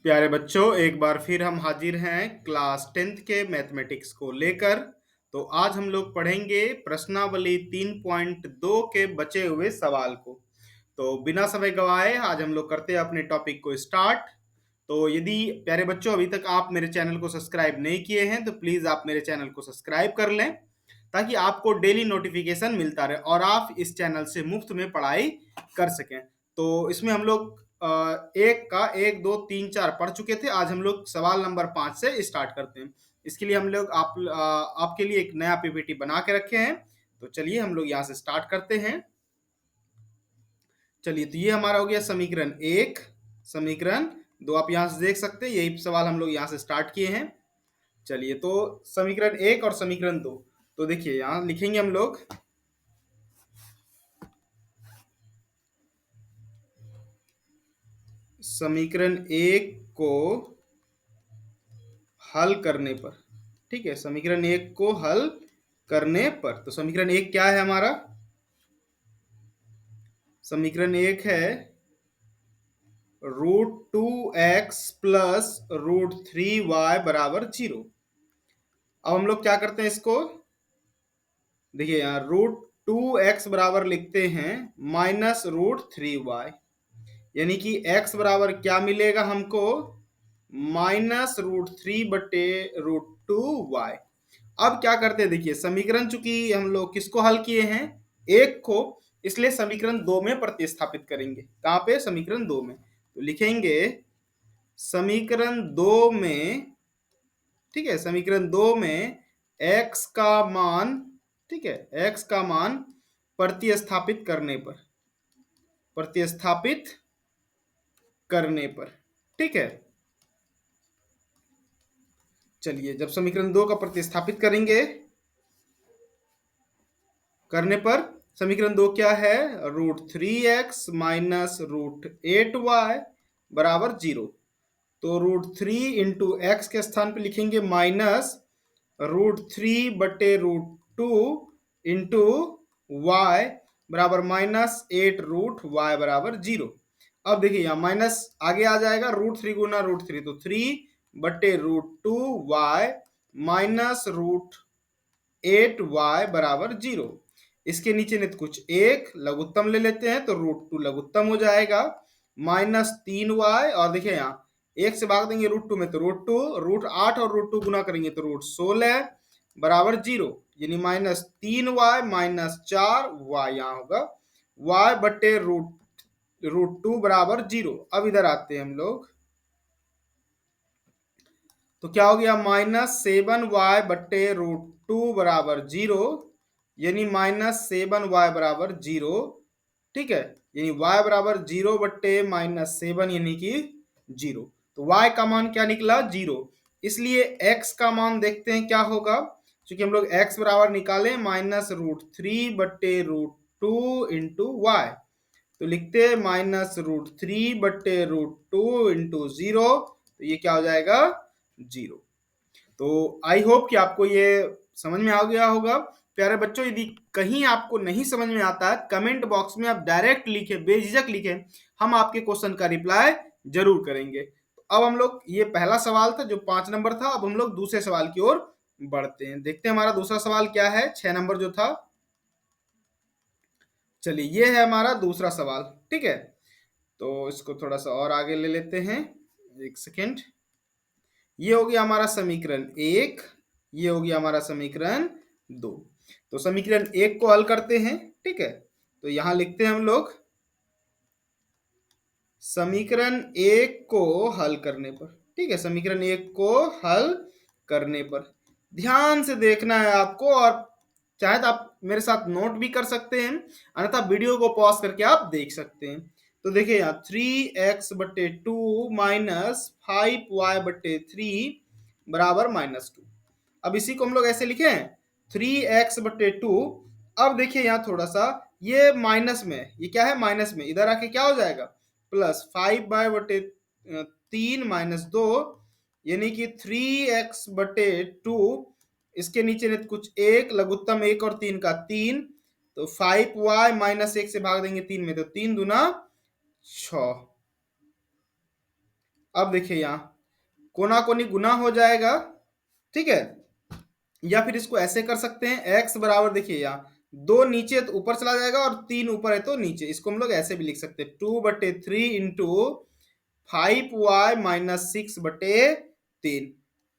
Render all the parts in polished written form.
प्यारे बच्चों, एक बार फिर हम हाजिर हैं क्लास 10th के मैथमेटिक्स को लेकर। तो आज हम लोग पढ़ेंगे प्रश्नावली 3.2 के बचे हुए सवाल को। तो बिना समय गवाए आज हम लोग करते हैं अपने टॉपिक को स्टार्ट। तो यदि प्यारे बच्चों अभी तक आप मेरे चैनल को सब्सक्राइब नहीं किए हैं तो प्लीज आप मेरे चैनल को सब्सक्राइब कर लें, ताकि आपको डेली नोटिफिकेशन मिलता रहे और आप इस चैनल से मुफ्त में पढ़ाई कर सकें। तो इसमें हम लोग एक का 1, 2, 3, 4 पढ़ चुके थे। आज हम लोग सवाल नंबर 5 से स्टार्ट करते हैं। इसके लिए हम लोग आपके लिए एक नया पीपीटी बना के रखे हैं। तो चलिए हम लोग यहाँ से स्टार्ट करते हैं। चलिए, तो ये हमारा हो गया समीकरण 1, समीकरण 2। आप यहाँ से देख सकते हैं, यही सवाल हम लोग यहाँ से स्टार्ट किए हैं। चलिए, तो समीकरण 1 और समीकरण 2, तो देखिए यहाँ लिखेंगे हम लोग। समीकरण 1 को हल करने पर, ठीक है, समीकरण 1 को हल करने पर, तो समीकरण 1 क्या है हमारा? समीकरण 1 है √2x प्लस √3y बराबर 0। अब हम लोग क्या करते हैं इसको, देखिए यहाँ √2x बराबर लिखते हैं -√3y, यानी कि x बराबर क्या मिलेगा हमको? -√3/√2y। अब क्या करते हैं, देखिए समीकरण चूंकि हम लोग किसको हल किए हैं? 1 को, इसलिए समीकरण 2 में प्रतिस्थापित करेंगे। कहां पे? समीकरण 2 में। तो लिखेंगे समीकरण 2 में, ठीक है, समीकरण 2 में x का मान, ठीक है, x का मान प्रतिस्थापित करने पर, प्रतिस्थापित करने पर, ठीक है। चलिए, जब समीकरण 2 का प्रतिस्थापित करेंगे, करने पर समीकरण 2 क्या है? √3x माइनस √8y बराबर 0। तो √3 इंटू एक्स के स्थान पे लिखेंगे माइनस √3/√2 इंटू वाई बराबर -8 √y बराबर 0। अब देखिए यहाँ माइनस आगे आ जाएगा, √3 गुना √3, तो 3/√2y माइनस √8y बराबर 0। इसके नीचे नहीं तो कुछ एक लघुत्तम ले लेते हैं, तो √2 लघुत्तम हो जाएगा, -3y, और देखिए यहाँ एक से भाग देंगे √2 में तो √2, √8 और √2 गुना करेंगे तो √16 बराबर 0, यानी -3y माइनस 4y यहाँ होगा, y/√2 बराबर 0। अब इधर आते हैं हम लोग, तो क्या हो गया? -7y/√2 बराबर 0, यानी -7y बराबर 0, ठीक है, यानी y बराबर 0/-7 यानी कि 0। तो y का मान क्या निकला? 0। इसलिए x का मान देखते हैं क्या होगा, क्योंकि हम लोग x बराबर निकाले -√3/√2 इंटू वाई, तो लिखते हैं -√3/√2 इंटू 0, तो ये क्या हो जाएगा? 0। तो आई होप कि आपको ये समझ में आ गया होगा। प्यारे बच्चों, यदि कहीं आपको नहीं समझ में आता है, कमेंट बॉक्स में आप डायरेक्ट लिखें, बेझिझक लिखें, हम आपके क्वेश्चन का रिप्लाई जरूर करेंगे। तो अब हम लोग, ये पहला सवाल था जो 5 नंबर था, अब हम लोग दूसरे सवाल की ओर बढ़ते हैं। देखते हैं हमारा दूसरा सवाल क्या है, 6 नंबर जो था। चलिए, ये है हमारा दूसरा सवाल, ठीक है। तो इसको थोड़ा सा और आगे ले लेते हैं, एक सेकेंड। ये हो गया हमारा समीकरण 1, ये हो गया हमारा समीकरण 2। तो समीकरण 1 को हल करते हैं, ठीक है। तो यहां लिखते हैं हम लोग समीकरण 1 को हल करने पर, ठीक है, समीकरण 1 को हल करने पर ध्यान से देखना है आपको, और चाहे तो आप मेरे साथ नोट भी कर सकते हैं, अन्यथा वीडियो को पॉज करके आप देख सकते हैं। तो देखिए यहाँ 3x/2 माइनस 5y/3 बराबर -2। अब इसी को हम लोग ऐसे लिखे हैं 3x/2। अब देखिए यहाँ थोड़ा सा ये माइनस में, ये क्या है? माइनस में, इधर आके क्या हो जाएगा? +5y/3 -2, यानी कि 3x/2, इसके नीचे ने कुछ एक लघुत्तम 1 और 3 का 3, तो 5y -1 से भाग देंगे 3 में, तो 3 दूना 6। अब देखिए यहाँ कोना कोनी गुना हो जाएगा, ठीक है। या फिर इसको ऐसे कर सकते हैं, x बराबर देखिए यहाँ दो नीचे तो ऊपर चला जाएगा और तीन ऊपर है तो नीचे, इसको हम लोग ऐसे भी लिख सकते हैं 2/3 इंटू 5y-6/3।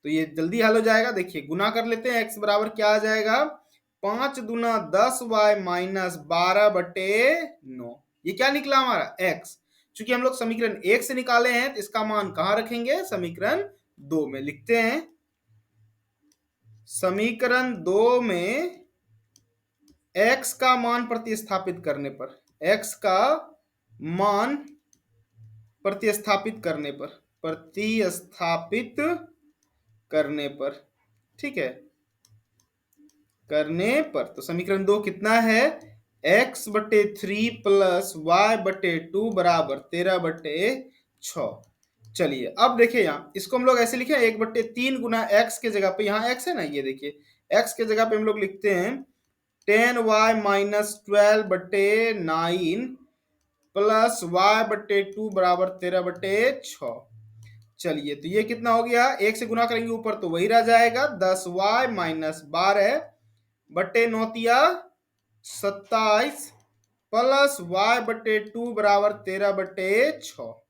तो ये जल्दी हल हो जाएगा। देखिए गुना कर लेते हैं, x बराबर क्या आ जाएगा 5 दूना 10y-12/9। ये क्या निकला हमारा x। चूंकि हम लोग समीकरण 1 से निकाले हैं तो इसका मान कहाँ रखेंगे, समीकरण 2 में लिखते हैं। समीकरण 2 में x का मान प्रतिस्थापित करने पर, x का मान प्रतिस्थापित करने पर, ठीक है, करने पर, तो समीकरण 2 कितना है, x/3 प्लस y/2 बराबर 13/6। चलिए अब देखिए यहाँ इसको हम लोग ऐसे लिखे 1/3 गुना x के जगह पे, यहाँ x है ना, ये देखिए x के जगह पे हम लोग लिखते हैं 10y-12/9 प्लस y/2 बराबर 13/6। चलिए तो ये कितना हो गया, एक से गुना करेंगे ऊपर तो वही रह जाएगा 10y-12/9 प्लस y/2 बराबर 13/6।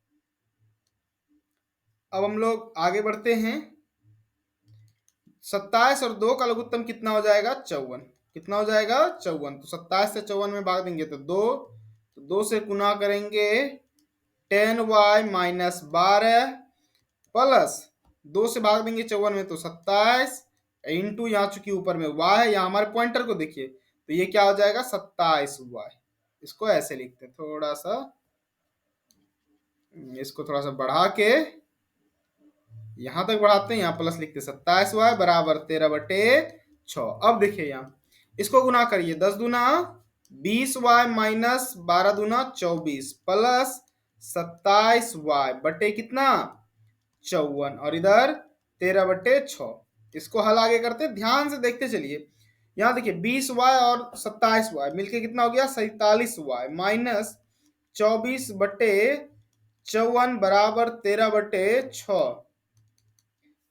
अब हम लोग आगे बढ़ते हैं। 27 और 2 का लघुत्तम कितना हो जाएगा, 54। कितना हो जाएगा, 54। तो 27 से 54 में भाग देंगे तो 2, तो 2 से गुना करेंगे 10y-12 प्लस 2 से भाग देंगे 54 में तो 27 इंटू यहाँ चूंकि ऊपर में y है, यहाँ हमारे पॉइंटर को देखिए तो ये क्या हो जाएगा 27y। इसको ऐसे लिखते हैं, थोड़ा सा इसको थोड़ा सा बढ़ा के यहां तक बढ़ाते हैं, यहाँ प्लस लिखते 27y बराबर 13/6। अब देखिए यहाँ इसको गुना करिए, 10 दूना 20y-12 दूना 24 प्लस 27y बटे कितना 54 और इधर 13/6। इसको हल आगे करते, ध्यान से देखते चलिए। यहाँ देखिए 20y और 27y मिलके कितना हो गया 47y माइनस 24/54 बराबर 13/6।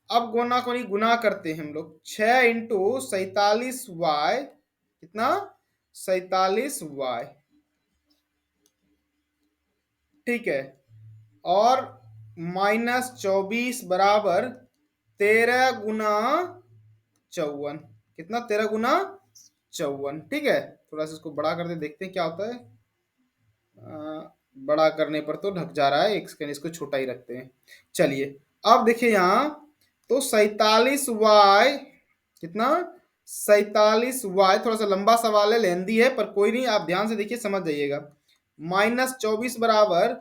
अब गुना को गुना करते हैं हम लोग 6 इंटू 47y, कितना 47y, ठीक है, और माइनस 24 बराबर 13 गुना 54, कितना 13 गुना 54, ठीक है। थोड़ा सा इसको बड़ा करते देखते हैं क्या होता है। बड़ा करने पर तो ढक जा रहा है, एक सेकंड इसको छोटा ही रखते हैं। चलिए अब देखिए यहाँ तो 47y, कितना 47y, थोड़ा सा लंबा सवाल है, लेंदी है, पर कोई नहीं, आप ध्यान से देखिए समझ जाइएगा। माइनस 24 बराबर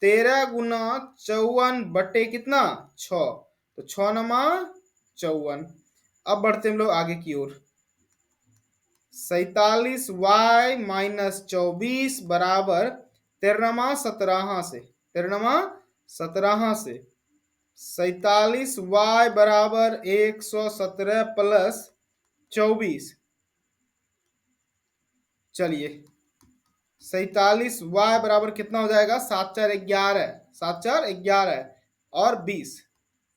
13 गुना 54 बटे कितना 6, तो 6 नमा 54। अब बढ़ते हम लोग आगे की ओर। 47y माइनस 24 बराबर 13 से 47y बराबर 117 प्लस 24। चलिए 47y बराबर कितना हो जाएगा 7×4=11 और 20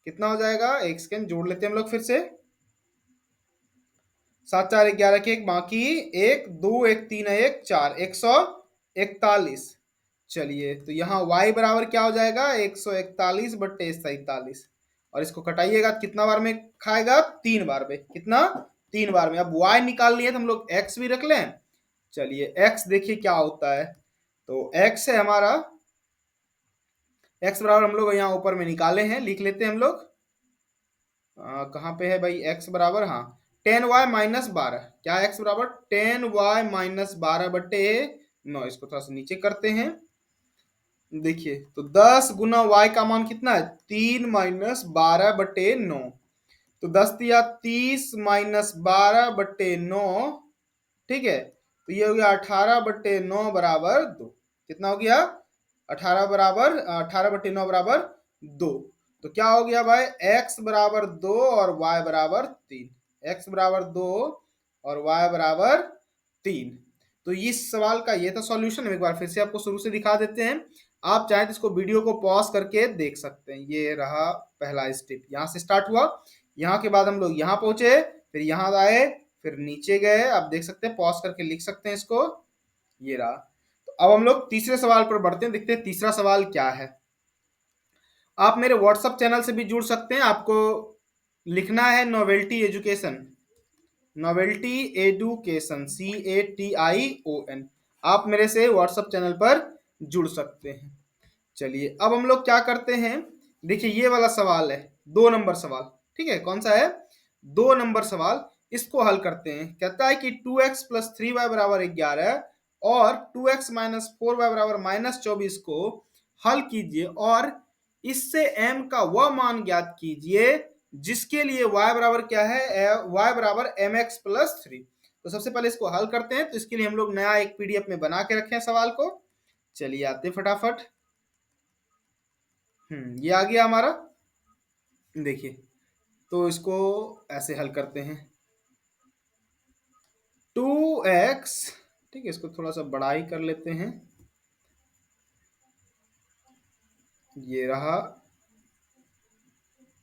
कितना हो जाएगा, एक सेकंड जोड़ लेते हैं हम लोग फिर से। 7×4=11 के एक बाकी 1 2 1 3 1 4 141। चलिए तो यहाँ y बराबर क्या हो जाएगा 141/47, और इसको कटाइएगा कितना बार में खाएगा, 3 बार में, कितना 3 बार में। अब y निकाल लिए तो हम लोग x भी रख लें। चलिए x देखिए क्या होता है, तो x है हमारा, x बराबर हम लोग यहाँ ऊपर में निकाले हैं, लिख लेते हैं हम लोग। कहाँ पे है भाई x बराबर, हाँ 10y-12, क्या है x बराबर 10y-12/9। इसको थोड़ा सा नीचे करते हैं, देखिए तो 10 गुना y का मान कितना है 3-12/9, तो 10 दिया 30-12/9, ठीक है, तो ये हो गया 18/9 बराबर 2। कितना हो गया 18/9 बराबर 2। तो क्या हो गया भाई x बराबर 2 और y बराबर 3, x बराबर 2 और y बराबर 3। तो इस सवाल का ये था सॉल्यूशन। हम एक बार फिर से आपको शुरू से दिखा देते हैं। आप चाहें तो इसको वीडियो को पॉज करके देख सकते हैं। ये रहा पहला स्टेप, यहाँ से स्टार्ट हुआ, यहाँ के बाद हम लोग यहाँ पहुंचे, फिर यहाँ आए, फिर नीचे गए। आप देख सकते हैं, पॉज करके लिख सकते हैं इसको। ये रहा। तो अब हम लोग तीसरे सवाल पर बढ़ते हैं, देखते हैं तीसरा सवाल क्या है। आप मेरे व्हाट्सएप चैनल से भी जुड़ सकते हैं। आपको लिखना है novelty education, novelty education, CATION। आप मेरे से व्हाट्सएप चैनल पर जुड़ सकते हैं। चलिए अब हम लोग क्या करते हैं, देखिए ये वाला सवाल है 2 नंबर सवाल, ठीक है। कौन सा है? 2 नंबर सवाल। इसको हल करते हैं। कहता है कि 2x प्लस 3y बराबर 11 और 2x माइनस 4y बराबर माइनस 24 को हल कीजिए और इससे m का वह मान ज्ञात कीजिए जिसके लिए y बराबर क्या है, y बराबर mx प्लस 3। तो सबसे पहले इसको हल करते हैं। तो इसके लिए हम लोग नया एक पीडीएफ में बना के रखे हैं सवाल को। चलिए आते फटाफट। ये आ गया हमारा। देखिए, तो इसको ऐसे हल करते हैं। 2x, ठीक है, इसको थोड़ा सा बड़ा ही कर लेते हैं। ये रहा,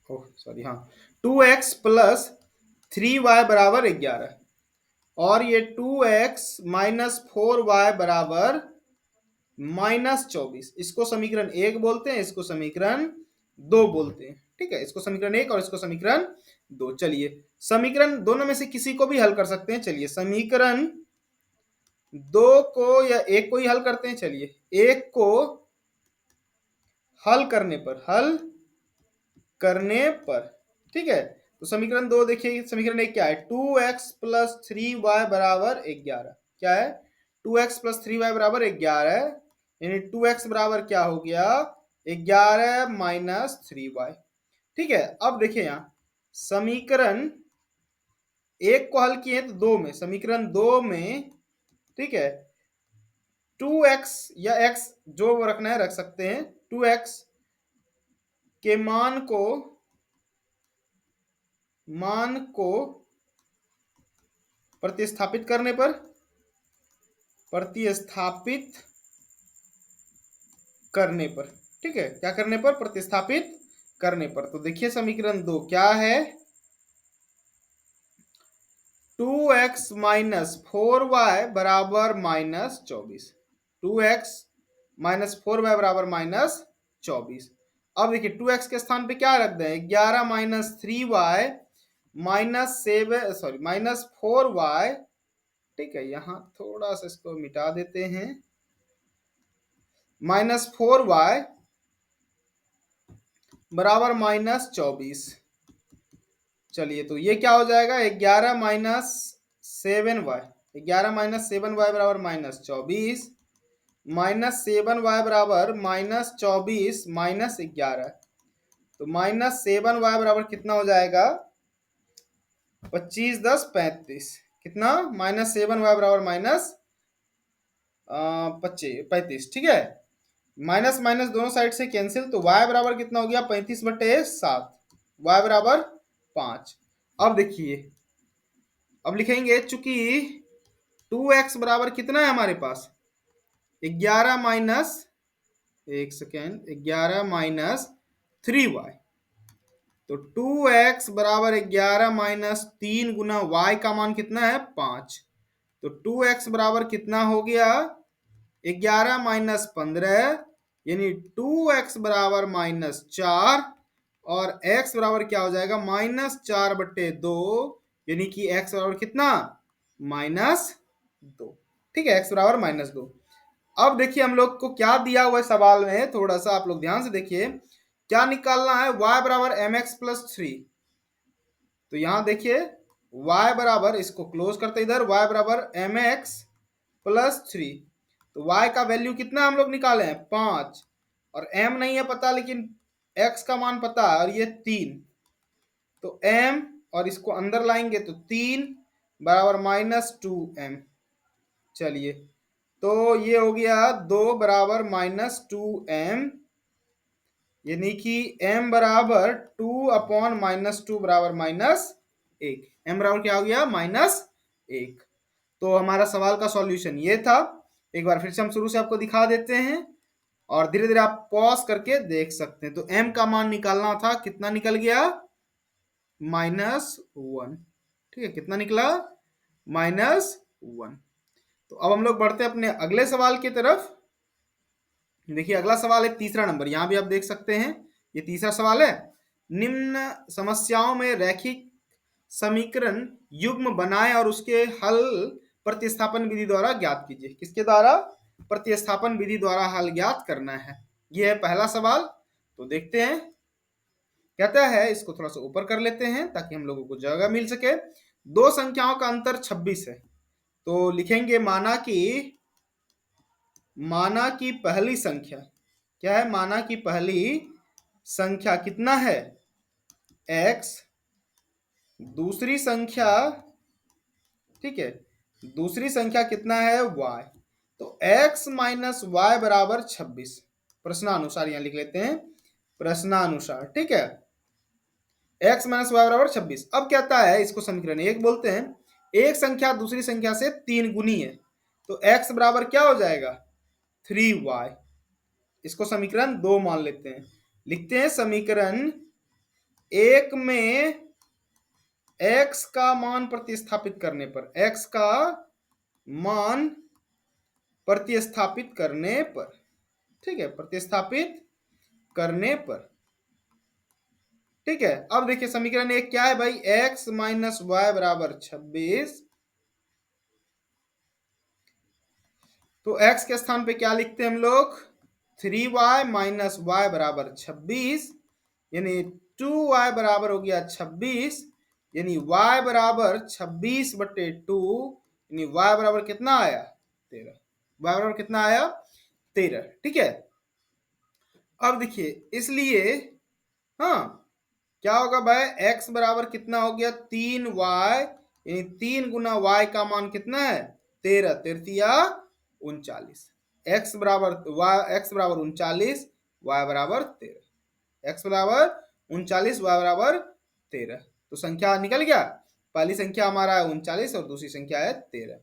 ओह सॉरी, हाँ, 2x प्लस 3y बराबर 11 और ये 2x माइनस 4y बराबर माइनस 24। इसको समीकरण 1 बोलते हैं, इसको समीकरण 2 बोलते हैं, ठीक है। इसको समीकरण 1 और इसको समीकरण 2। चलिए समीकरण दोनों में से किसी को भी हल कर सकते हैं। चलिए समीकरण 2 को या 1 को ही हल करते हैं। चलिए 1 को हल करने पर, ठीक है। तो समीकरण 2 देखिए, समीकरण 1 क्या है, 2x प्लस 3y बराबर 11। क्या है? 2x प्लस 3y बराबर 11, यानी 2x बराबर क्या हो गया, 11 माइनस 3y, ठीक है। अब देखिए यहाँ समीकरण 1 को हल किए तो 2 में, समीकरण 2 में, ठीक है, 2x या x जो रखना है रख सकते हैं। 2x के मान को प्रतिस्थापित करने पर, ठीक है, क्या करने पर, प्रतिस्थापित करने पर। तो देखिए समीकरण 2 क्या है, 2x माइनस 4y बराबर माइनस 24। 2x माइनस 4y बराबर माइनस 24। अब देखिए 2x के स्थान पे क्या रख दें, 11 minus 3y minus 7, sorry minus 4y, ठीक है। यहाँ थोड़ा सा इसको मिटा देते हैं, माइनस 4y बराबर माइनस 24। चलिए तो ये क्या हो जाएगा, 11 माइनस 7y, 11 माइनस 7y बराबर माइनस 24, माइनस 7y बराबर माइनस 24 माइनस 11। तो माइनस 7y बराबर कितना हो जाएगा, 25 10 35। कितना, माइनस 7y बराबर माइनस 35, ठीक है। माइनस माइनस दोनों साइड से कैंसिल, तो y बराबर कितना हो गया, 35/7, y बराबर 5। अब देखिए, अब लिखेंगे, चूंकि 2x बराबर कितना है हमारे पास, 11 माइनस, एक सेकेंड, 11 माइनस 3y। तो 2x बराबर 11 माइनस 3 गुना y का मान कितना है, 5। तो 2x बराबर कितना हो गया, 11 माइनस 15, यानी 2x बराबर माइनस 4 और x बराबर क्या हो जाएगा, माइनस 4/2, यानी कि x बराबर कितना, माइनस 2, ठीक है। x बराबर माइनस 2। अब देखिए हम लोग को क्या दिया हुआ है सवाल में, थोड़ा सा आप लोग ध्यान से देखिए, क्या निकालना है, y बराबर mx प्लस 3। तो यहां देखिए y बराबर, इसको क्लोज करते इधर, y बराबर mx प्लस 3। तो y का वैल्यू कितना हम लोग निकाले हैं, 5, और m नहीं है पता लेकिन x का मान पता है, और ये 3। तो m और इसको अंदर लाएंगे तो 3 बराबर माइनस 2m। चलिए तो ये हो गया 2 बराबर माइनस 2m, यानी कि m बराबर 2 अपॉन माइनस 2 बराबर माइनस 1। m बराबर क्या हो गया, माइनस 1। तो हमारा सवाल का सॉल्यूशन ये था। एक बार फिर से हम शुरू से आपको दिखा देते हैं। और धीरे धीरे आप पॉज करके देख सकते हैं। तो m का मान निकालना था, कितना निकल गया? -1। ठीक है, कितना निकला? -1। तो अब हम लोग बढ़ते हैं अपने अगले सवाल की तरफ। देखिए अगला सवाल है तीसरा नंबर, यहां भी आप देख सकते हैं ये तीसरा सवाल है। निम्न समस्याओं में रैखिक समीकरण युग्म बनाएं और उसके हल प्रतिस्थापन विधि द्वारा ज्ञात कीजिए। किसके द्वारा? प्रतिस्थापन विधि द्वारा हल ज्ञात करना है। यह है पहला सवाल। तो देखते हैं, कहता है, इसको थोड़ा सा ऊपर कर लेते हैं ताकि हम लोगों को जगह मिल सके। दो संख्याओं का अंतर 26 है। तो लिखेंगे माना की पहली संख्या क्या है? माना की पहली संख्या कितना है? x। दूसरी संख्या, ठीक है, दूसरी संख्या कितना है? y। तो x माइनस वाई बराबर 26। प्रश्नानुसार यहां लिख लेते हैं, प्रश्नानुसार। ठीक है, x माइनस वाई बराबर 26। अब कहता है, इसको समीकरण एक बोलते हैं। एक संख्या दूसरी संख्या से 3 गुनी है, तो x बराबर क्या हो जाएगा? 3y। इसको समीकरण 2 मान लेते हैं। लिखते हैं समीकरण एक में x का मान प्रतिस्थापित करने पर, x का मान प्रतिस्थापित करने पर, ठीक है, प्रतिस्थापित करने पर। ठीक है, अब देखिए समीकरण एक क्या है भाई? x माइनस वाई बराबर 26। तो x के स्थान पे क्या लिखते हैं हम लोग? 3y माइनस वाई बराबर 26, यानी 2y बराबर हो गया 26, यानी y बराबर 26/2, यानी y बराबर कितना आया? 13। y बराबर कितना आया? 13। ठीक है, अब देखिए इसलिए, हाँ, क्या होगा भाई? x बराबर कितना हो गया? 3y, यानी 3 गुना y का मान कितना है? 13। 39। x बराबर 39, y बराबर 13। x बराबर 39, y बराबर 13। तो संख्या निकल गया। पहली संख्या हमारा है 39 और दूसरी संख्या है 13।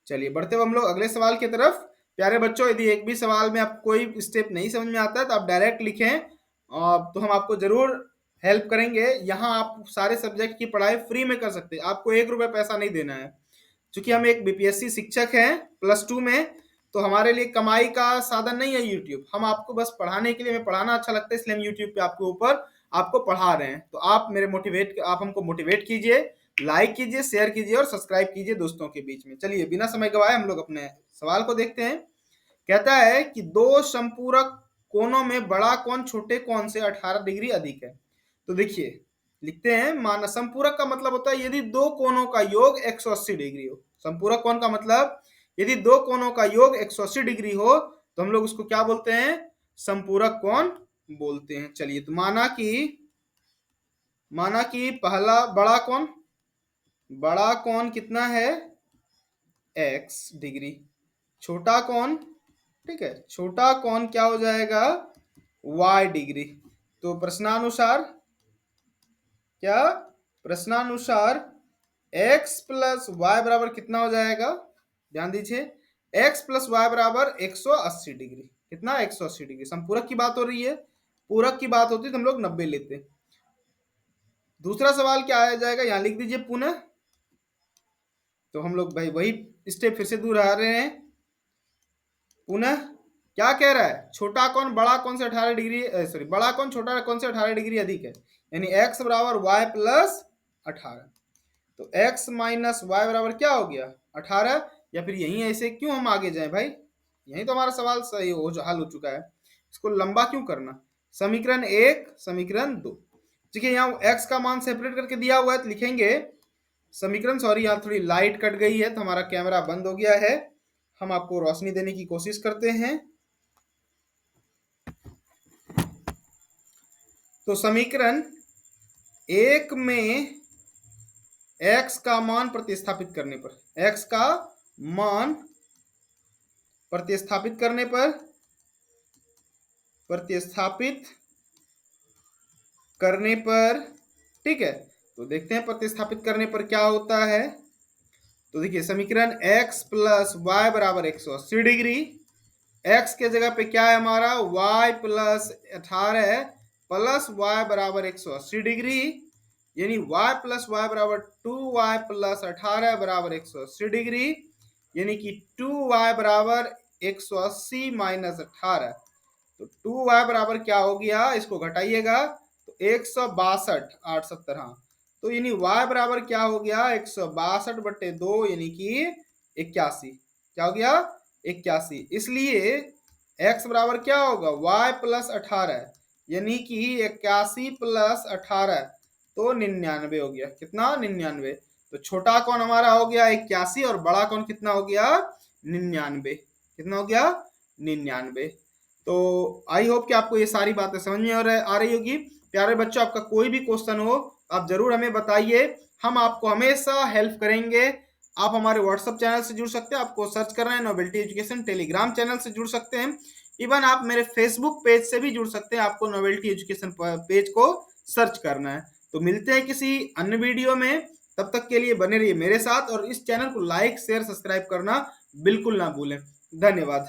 चलिए बढ़ते हुए हम लोग अगले सवाल की तरफ। प्यारे बच्चों, यदि एक भी सवाल में आपको कोई स्टेप नहीं समझ में आता है तो आप डायरेक्ट लिखें, तो हम आपको जरूर हेल्प करेंगे। यहाँ आप सारे सब्जेक्ट की पढ़ाई फ्री में कर सकते हैं, आपको 1 रुपए पैसा नहीं देना है। चूंकि हम एक बीपीएससी शिक्षक हैं +2 में, तो हमारे लिए कमाई का साधन नहीं है यूट्यूब। हम आपको बस पढ़ाने के लिए, हमें पढ़ाना अच्छा लगता है, इसलिए हम यूट्यूब पे आपके ऊपर आपको पढ़ा रहे हैं। तो आप हमको मोटिवेट कीजिए, लाइक कीजिए, शेयर कीजिए और सब्सक्राइब कीजिए दोस्तों के बीच में। चलिए बिना समय गवाए हम लोग अपने सवाल को देखते हैं। कहता है कि दो संपूरक कोणों में बड़ा कोण छोटे कोण से 18 डिग्री अधिक है। तो देखिए लिखते हैं, माना संपूरक का मतलब होता है यदि दो कोणों का योग 180 डिग्री हो। संपूरक कोण का मतलब यदि दो कोणों का योग 180 डिग्री हो तो हम लोग उसको क्या बोलते हैं? संपूरक कोण बोलते हैं। चलिए, तो माना कि पहला बड़ा कोण कितना है? x degree. छोटा कोण, ठीक है, छोटा कोण क्या हो जाएगा? y degree. तो प्रश्नानुसार x प्लस वाई बराबर कितना हो जाएगा? ध्यान दीजिए, x प्लस वाई बराबर 180 डिग्री। कितना? 180 डिग्री। संपूरक की बात हो रही है, पूरक की बात होती तो हम लोग 90 लेते। दूसरा सवाल क्या आ जाएगा? यहां लिख दीजिए पुनः। तो हम लोग भाई वही स्टेप फिर से दूर आ रहे हैं। पुनः क्या कह रहा है? छोटा कोण बड़ा कोण से 18 डिग्री, सॉरी, बड़ा कोण छोटा कोण से 18 डिग्री अधिक है, यानी x बराबर y प्लस 18। तो x माइनस वाई बराबर क्या हो गया? 18। या फिर यही ऐसे क्यों हम आगे जाएं भाई? यही तो हमारा सवाल सही हो जो हल हो चुका है, इसको लंबा क्यों करना? समीकरण 1, समीकरण 2। देखिए यहाँ x का मान सेपरेट करके दिया हुआ है, तो लिखेंगे समीकरण, सॉरी यहाँ थोड़ी लाइट कट गई है तो हमारा कैमरा बंद हो गया है। हम आपको रोशनी देने की कोशिश करते हैं। तो समीकरण 1 में x का मान प्रतिस्थापित करने पर, x का मान प्रतिस्थापित करने पर, ठीक है, तो देखते हैं प्रतिस्थापित करने पर क्या होता है। तो देखिए समीकरण x प्लस वाई बराबर 180 डिग्री, x के जगह पे क्या है हमारा y प्लस 18 प्लस y बराबर 180 डिग्री, यानी y प्लस वाई बराबर 2y प्लस 18 बराबर 180 डिग्री, यानी कि 2y बराबर 180 माइनस 18। तो 2y बराबर क्या हो गया, इसको घटाइएगा तो 162 870, हाँ। तो यानी y बराबर क्या हो गया 162/2 यानी कि 81। क्या हो गया 81। इसलिए x बराबर क्या होगा y प्लस 18 यानी कि 81 प्लस 18 तो 99 हो गया। कितना 99। तो छोटा कौन हमारा हो गया 81 और बड़ा कौन कितना हो गया 99। कितना हो गया 99। तो आई होप कि आपको ये सारी बातें समझ में आ रही होगी। प्यारे बच्चों, आपका कोई भी क्वेश्चन हो आप जरूर हमें बताइए, हम आपको हमेशा हेल्प करेंगे। आप हमारे व्हाट्सएप चैनल से जुड़ सकते हैं, आपको सर्च करना है नोबेलिटी एजुकेशन। टेलीग्राम चैनल से जुड़ सकते हैं, इवन आप मेरे फेसबुक पेज से भी जुड़ सकते हैं, आपको नोबेलिटी एजुकेशन पेज को सर्च करना है। तो मिलते हैं किसी अन्य वीडियो में, तब तक के लिए बने रहिए मेरे साथ और इस चैनल को लाइक शेयर सब्सक्राइब करना बिल्कुल ना भूलें। धन्यवाद।